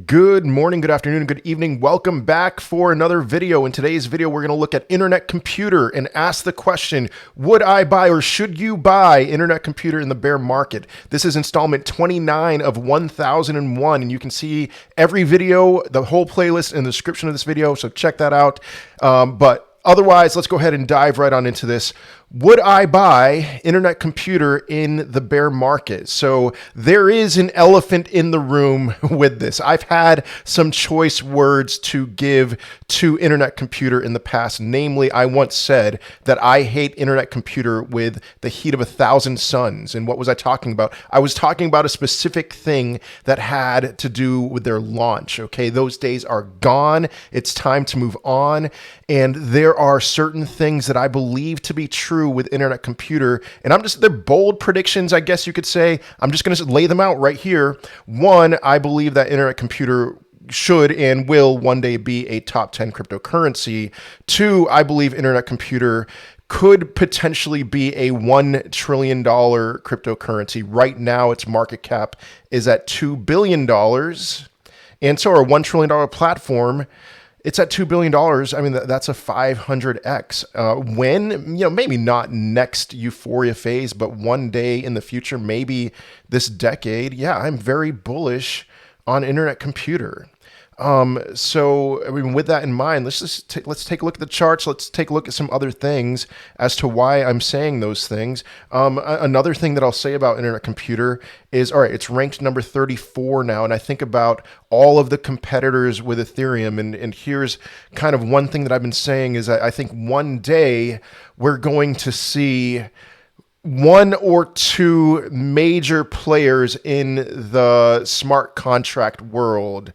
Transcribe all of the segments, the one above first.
Good morning, good afternoon, good evening. Welcome back for another video. In today's video, we're going to look at internet computer and ask the question, would I buy or should you buy internet computer in the bear market? This is installment 29 of 1001, and you can see every video, the whole playlist in the description of this video, so check that out. But otherwise, let's go ahead and dive right on into this. Would I buy internet computer in the bear market? So there is an elephant in the room with this. I've had some choice words to give to internet computer in the past. Namely, I once said that I hate internet computer with the heat of 1,000 suns. And what was I talking about? I was talking about a specific thing that had to do with their launch. Okay, those days are gone. It's time to move on. And there are certain things that I believe to be true with internet computer, and they're bold predictions, I guess you could say. I'm just going to lay them out right here. One, I believe that internet computer should and will one day be a top 10 cryptocurrency. Two, I believe internet computer could potentially be a $1 trillion cryptocurrency. Right now, its market cap is at $2 billion. And so our $1 trillion platform, it's at $2 billion. I mean, that's a 500x. When, maybe not next euphoria phase, but one day in the future, maybe this decade. Yeah, I'm very bullish on internet computer. So, I mean, with that in mind, let's take a look at the charts. Let's take a look at some other things as to why I'm saying those things. Another thing that I'll say about internet computer is, all right, it's ranked number 34 now. And I think about all of the competitors with Ethereum. And here's kind of one thing that I've been saying is I think one day we're going to see one or two major players in the smart contract world.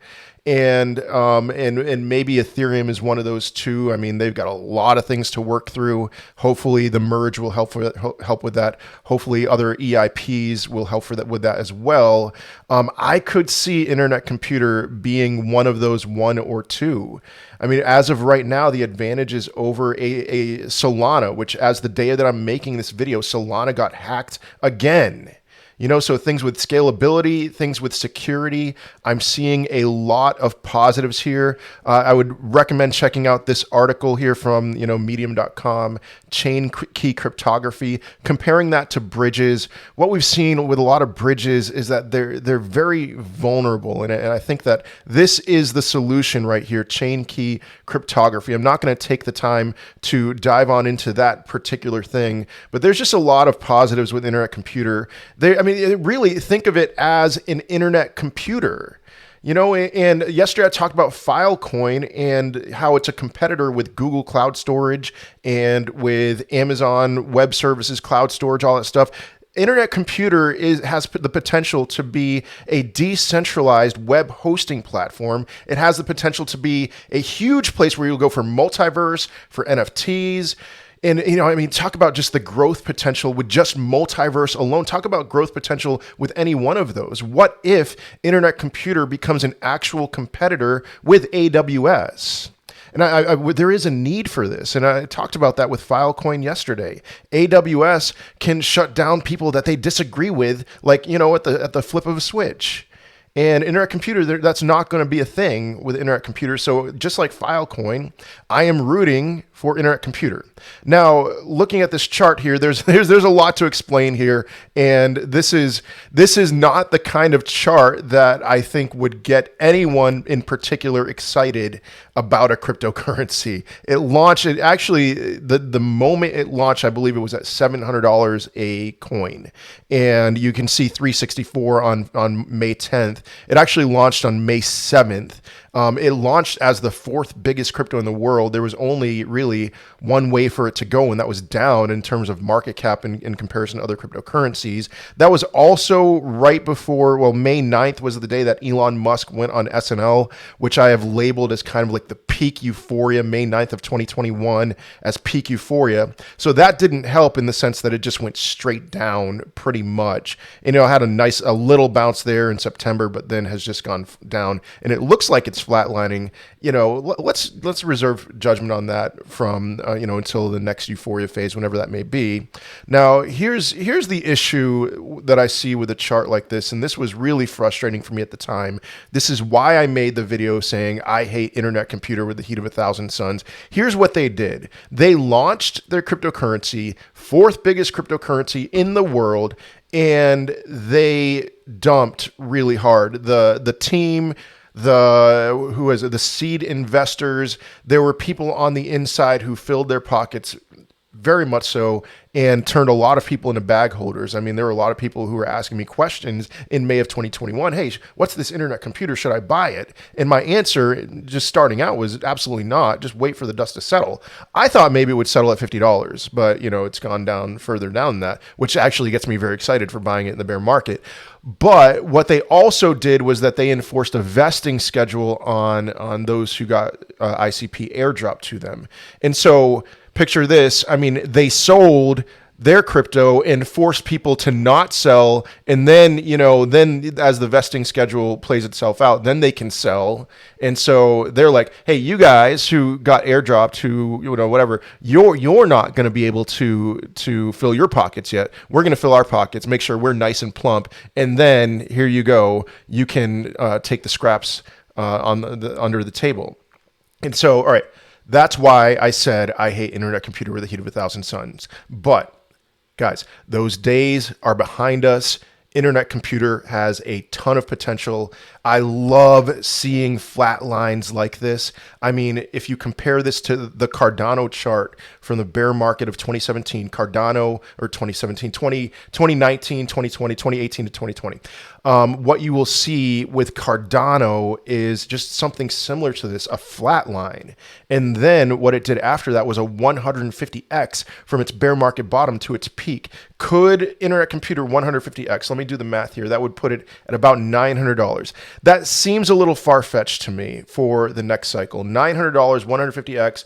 And maybe Ethereum is one of those two. I mean, they've got a lot of things to work through. Hopefully, the merge will help with that. Hopefully, other EIPs will help with that as well. I could see internet computer being one of those one or two. I mean, as of right now, the advantage is over a Solana, which as the day that I'm making this video, Solana got hacked again. So things with scalability, things with security, I'm seeing a lot of positives here. I would recommend checking out this article here from, medium.com, chain key cryptography, comparing that to bridges. What we've seen with a lot of bridges is that they're very vulnerable. And I think that this is the solution right here, chain key cryptography. I'm not going to take the time to dive on into that particular thing, but there's just a lot of positives with internet computer. Really think of it as an internet computer. And yesterday I talked about Filecoin and how it's a competitor with Google Cloud Storage and with Amazon Web Services, cloud storage, all that stuff. Internet computer has the potential to be a decentralized web hosting platform. It has the potential to be a huge place where you'll go for multiverse, for NFTs. And, talk about just the growth potential with just multiverse alone. Talk about growth potential with any one of those. What if internet computer becomes an actual competitor with AWS? And there is a need for this. And I talked about that with Filecoin yesterday. AWS can shut down people that they disagree with, like, at the flip of a switch. And internet computer, that's not going to be a thing with internet computer. So just like Filecoin, I am rooting for internet computer. Now, looking at this chart here, there's a lot to explain here, and this is not the kind of chart that I think would get anyone in particular excited about a cryptocurrency. It launched. The moment it launched, I believe it was at $700 a coin, and you can see 364 on May 10th. It actually launched on May 7th. It launched as the fourth biggest crypto in the world. There was only really one way for it to go, and that was down in terms of market cap in comparison to other cryptocurrencies. That was also right before, May 9th was the day that Elon Musk went on SNL, which I have labeled as kind of like the peak euphoria, May 9th of 2021 as peak euphoria. So that didn't help in the sense that it just went straight down pretty much. And, had a little bounce there in September, but then has just gone down. And it looks like it's flatlining, let's reserve judgment on that from until the next euphoria phase, whenever that may be. Now, here's the issue that I see with a chart like this, and this was really frustrating for me at the time. This is why I made the video saying I hate internet computer with the heat of 1,000 suns. Here's what they did. They launched their cryptocurrency, fourth biggest cryptocurrency in the world, and they dumped really hard. The team, the seed investors, there were people on the inside who filled their pockets very much so, and turned a lot of people into bag holders. I mean, there were a lot of people who were asking me questions in May of 2021. Hey, what's this internet computer? Should I buy it? And my answer, just starting out, was absolutely not. Just wait for the dust to settle. I thought maybe it would settle at $50, but it's gone down further down than that, which actually gets me very excited for buying it in the bear market. But what they also did was that they enforced a vesting schedule on those who got ICP airdrop to them. And so picture this. I mean, they sold their crypto and forced people to not sell. And then, then as the vesting schedule plays itself out, then they can sell. And so they're like, hey, you guys who got airdropped, whatever, you're not going to be able to fill your pockets yet. We're going to fill our pockets, make sure we're nice and plump. And then here you go. You can take the scraps under the table. And so, all right. That's why I said I hate internet computer with the heat of 1,000 suns. But guys, those days are behind us. Internet computer has a ton of potential. I love seeing flat lines like this. I mean, if you compare this to the Cardano chart from the bear market of 2017, 2019, 2020, 2018 to 2020, what you will see with Cardano is just something similar to this, a flat line. And then what it did after that was a 150x from its bear market bottom to its peak. Could internet computer 150x? Let me do the math here. That would put it at about $900. That seems a little far-fetched to me for the next cycle. $900, 150x.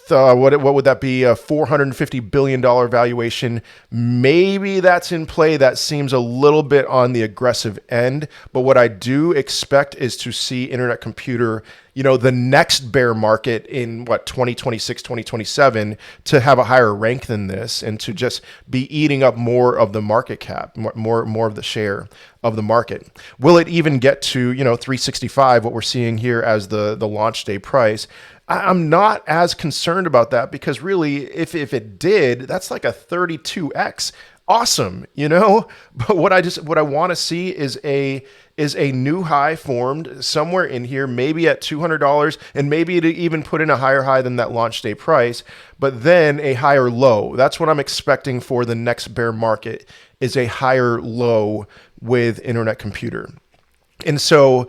What would that be? A $450 billion valuation. Maybe that's in play. That seems a little bit on the aggressive end. But what I do expect is to see internet computer, the next bear market in 2026, 2027, to have a higher rank than this and to just be eating up more of the market cap, more of the share of the market. Will it even get to, 365, what we're seeing here as the launch day price? I'm not as concerned about that, because really, if it did, that's like a 32x. Awesome, But what I want to see is a new high formed somewhere in here, maybe at $200, and maybe to even put in a higher high than that launch day price, but then a higher low. That's what I'm expecting for the next bear market, is a higher low with internet computer. And so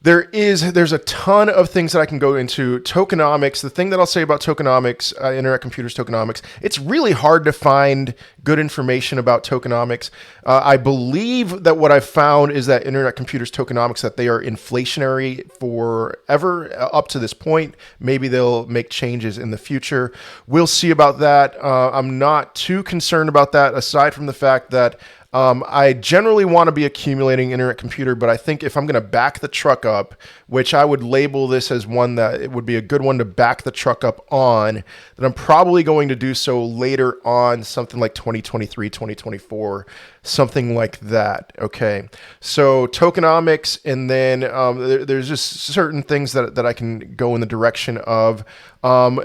there's a ton of things that I can go into. Tokenomics, the thing that I'll say about tokenomics, internet computers tokenomics, it's really hard to find good information about tokenomics. I believe that what I've found is that internet computers tokenomics, that they are inflationary forever up to this point. Maybe they'll make changes in the future. We'll see about that. I'm not too concerned about that, aside from the fact that I generally want to be accumulating internet computer, but I think if I'm going to back the truck up, which I would label this as one that it would be a good one to back the truck up on, then I'm probably going to do so later on, something like 2023, 2024, something like that. Okay. So tokenomics, and then there's just certain things that I can go in the direction of.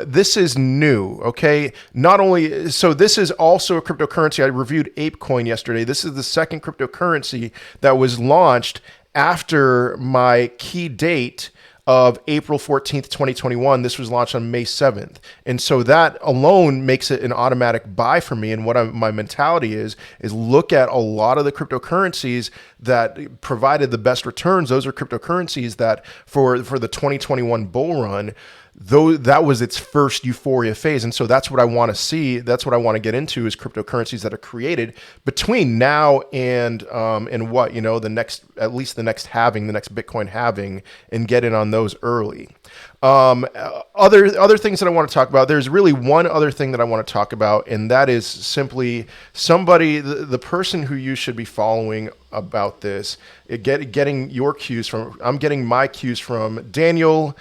This is new, okay? Not only, so this is also a cryptocurrency. I reviewed ApeCoin yesterday. This is the second cryptocurrency that was launched after my key date of April 14th, 2021. This was launched on May 7th. And so that alone makes it an automatic buy for me. And what my mentality is look at a lot of the cryptocurrencies that provided the best returns. Those are cryptocurrencies that for the 2021 bull run, though that was its first euphoria phase. And so that's what I want to see. That's what I want to get into, is cryptocurrencies that are created between now and what, you know, at least the next halving, the next Bitcoin halving, and get in on those early. Other things that I want to talk about. There's really one other thing that I want to talk about, and that is simply somebody, the person who you should be following about this. Getting your cues from. I'm getting my cues from Daniel,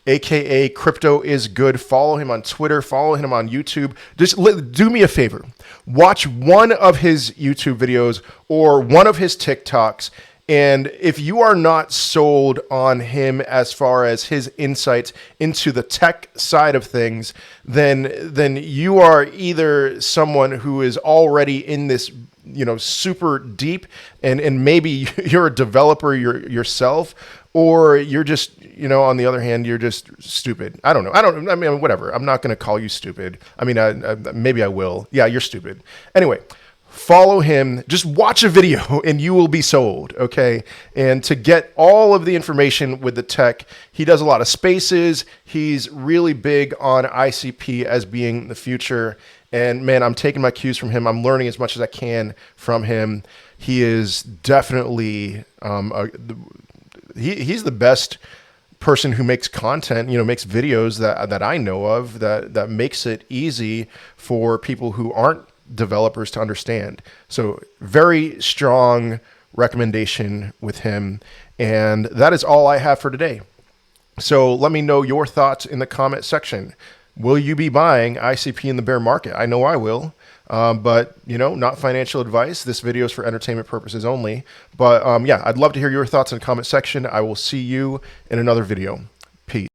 aka Crypto is Good. Follow him on Twitter, follow him on YouTube. Just do me a favor. Watch one of his YouTube videos or one of his TikToks. And if you are not sold on him as far as his insights into the tech side of things, then you are either someone who is already in this, you know, super deep, and maybe you're a developer yourself, or you're just, you know, on the other hand, you're just stupid. I don't know. I mean, whatever. I'm not going to call you stupid. I mean, maybe I will. Yeah, you're stupid. Anyway, follow him. Just watch a video and you will be sold, okay? And to get all of the information with the tech, he does a lot of spaces. He's really big on ICP as being the future. And man, I'm taking my cues from him. I'm learning as much as I can from him. He is definitely he's the best person who makes content, you know, makes videos that I know of, that makes it easy for people who aren't developers to understand. So very strong recommendation with him. And that is all I have for today. So let me know your thoughts in the comment section. Will you be buying ICP in the bear market? I know I will. But, you know, not financial advice. This video is for entertainment purposes only. But yeah, I'd love to hear your thoughts in the comment section. I will see you in another video. Peace.